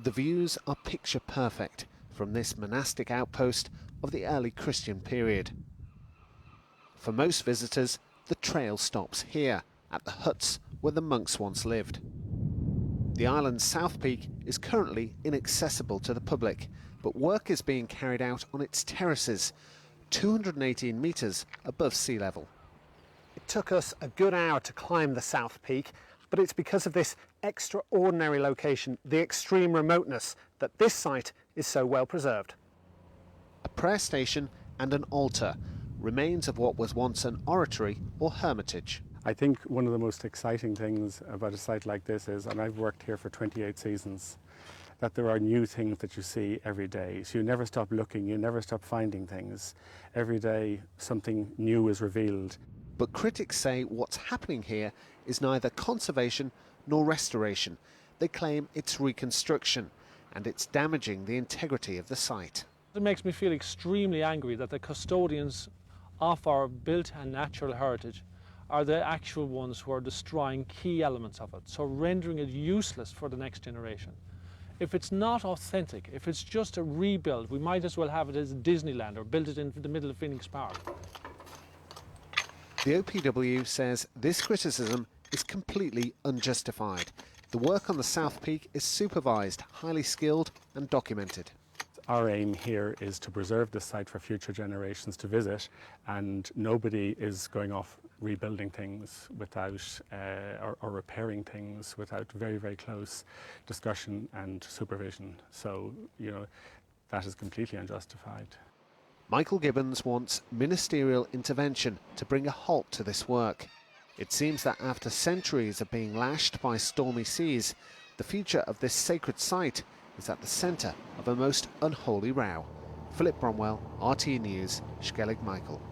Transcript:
The views are picture perfect from this monastic outpost of the early Christian period. For most visitors, the trail stops here, at the huts where the monks once lived. The island's south peak is currently inaccessible to the public, but work is being carried out on its terraces, 218 metres above sea level. It took us a good hour to climb the south peak, but it's because of this extraordinary location, the extreme remoteness, that this site is so well preserved. A prayer station and an altar, remains of what was once an oratory or hermitage. I think one of the most exciting things about a site like this is, and I've worked here for 28 seasons, that there are new things that you see every day. So you never stop looking, you never stop finding things. Every day something new is revealed. But critics say what's happening here is neither conservation nor restoration. They claim it's reconstruction, and it's damaging the integrity of the site. It makes me feel extremely angry that the custodians of our built and natural heritage are the actual ones who are destroying key elements of it, so rendering it useless for the next generation. If it's not authentic, if it's just a rebuild, we might as well have it as Disneyland or build it in the middle of Phoenix Park. The OPW says this criticism is completely unjustified. The work on the South Peak is supervised, highly skilled and documented. Our aim here is to preserve this site for future generations to visit, and nobody is going off rebuilding things without or repairing things without very, very close discussion and supervision. So, that is completely unjustified. Michael Gibbons wants ministerial intervention to bring a halt to this work. It seems that after centuries of being lashed by stormy seas, the future of this sacred site is at the centre of a most unholy row. Philip Bromwell, RTE News, Skellig Michael.